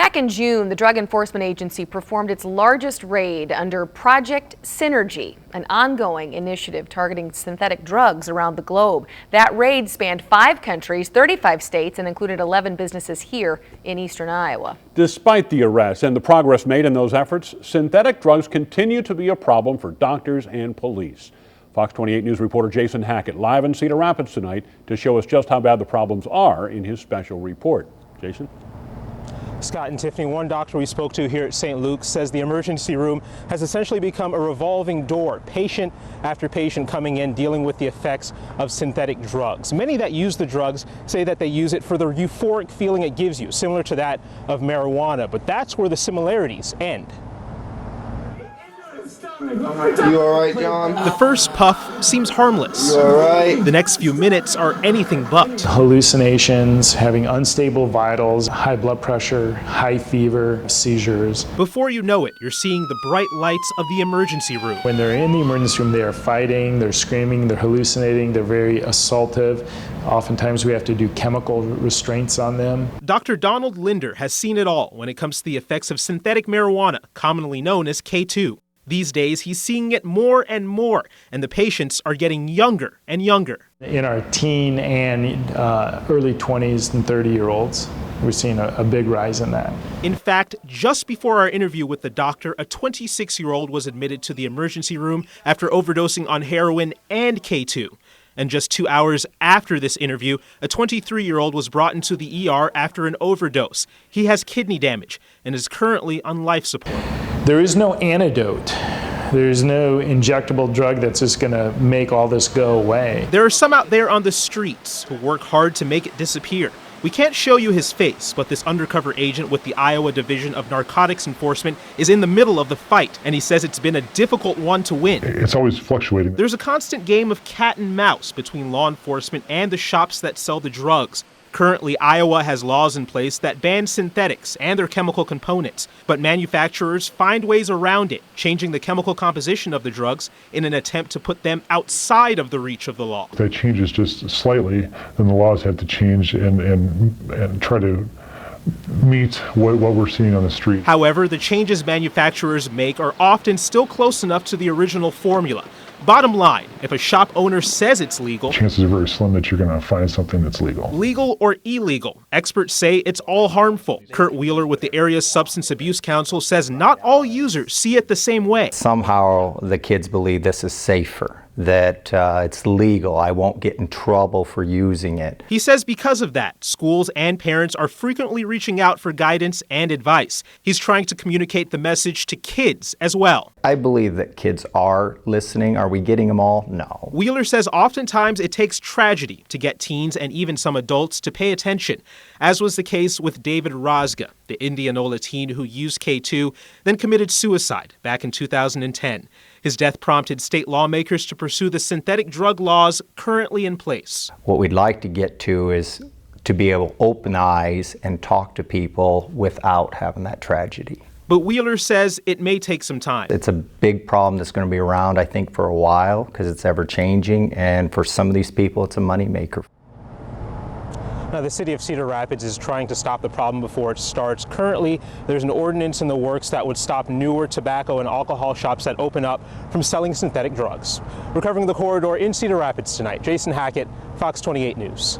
Back in June, the Drug Enforcement Agency performed its largest raid under Project Synergy, an ongoing initiative targeting synthetic drugs around the globe. That raid spanned 5 countries, 35 states, and included 11 businesses here in eastern Iowa. Despite the arrests and the progress made in those efforts, synthetic drugs continue to be a problem for doctors and police. Fox 28 News reporter Jason Hackett live in Cedar Rapids tonight to show us just how bad the problems are in his special report. Jason? Scott and Tiffany, one doctor we spoke to here at St. Luke's says the emergency room has essentially become a revolving door, patient after patient coming in dealing with the effects of synthetic drugs. Many that use the drugs say that they use it for the euphoric feeling it gives you, similar to that of marijuana, but that's where the similarities end. You all right, John? The first puff seems harmless. You all right? The next few minutes are anything but. Hallucinations, having unstable vitals, high blood pressure, high fever, seizures. Before you know it, you're seeing the bright lights of the emergency room. When they're in the emergency room, they are fighting, they're screaming, they're hallucinating, they're very assaultive. Oftentimes we have to do chemical restraints on them. Dr. Donald Linder has seen it all when it comes to the effects of synthetic marijuana, commonly known as K2. These days, he's seeing it more and more, and the patients are getting younger and younger. In our teen and early 20s and 30-year-olds, we're seeing a big rise in that. In fact, just before our interview with the doctor, a 26-year-old was admitted to the emergency room after overdosing on heroin and K2. And just 2 hours after this interview, a 23-year-old was brought into the ER after an overdose. He has kidney damage and is currently on life support. There is no antidote. There's no injectable drug that's just going to make all this go away. There are some out there on the streets who work hard to make it disappear. We can't show you his face, but this undercover agent with the Iowa Division of Narcotics Enforcement is in the middle of the fight, and he says it's been a difficult one to win. It's always fluctuating. There's a constant game of cat and mouse between law enforcement and the shops that sell the drugs. Currently, Iowa has laws in place that ban synthetics and their chemical components, but manufacturers find ways around it, changing the chemical composition of the drugs in an attempt to put them outside of the reach of the law. If that changes just slightly, then the laws have to change and try to meet what we're seeing on the street. However, the changes manufacturers make are often still close enough to the original formula. Bottom line, if a shop owner says it's legal, chances are very slim that you're going to find something that's legal. Legal or illegal, experts say it's all harmful. Kurt Wheeler with the area's Substance Abuse Council says not all users see it the same way. Somehow the kids believe this is safer, that it's legal, I won't get in trouble for using it. He says because of that, schools and parents are frequently reaching out for guidance and advice. He's trying to communicate the message to kids as well. I believe that kids are listening. Are we getting them all? No. Wheeler says oftentimes it takes tragedy to get teens and even some adults to pay attention, as was the case with David Rozga, the Indianola teen who used K2, then committed suicide back in 2010. His death prompted state lawmakers to pursue the synthetic drug laws currently in place. What we'd like to get to is to be able to open eyes and talk to people without having that tragedy. But Wheeler says it may take some time. It's a big problem that's going to be around, I think, for a while because it's ever changing, and for some of these people, it's a moneymaker. Now, the city of Cedar Rapids is trying to stop the problem before it starts. Currently, there's an ordinance in the works that would stop newer tobacco and alcohol shops that open up from selling synthetic drugs. We're covering the corridor in Cedar Rapids tonight. Jason Hackett, Fox 28 News.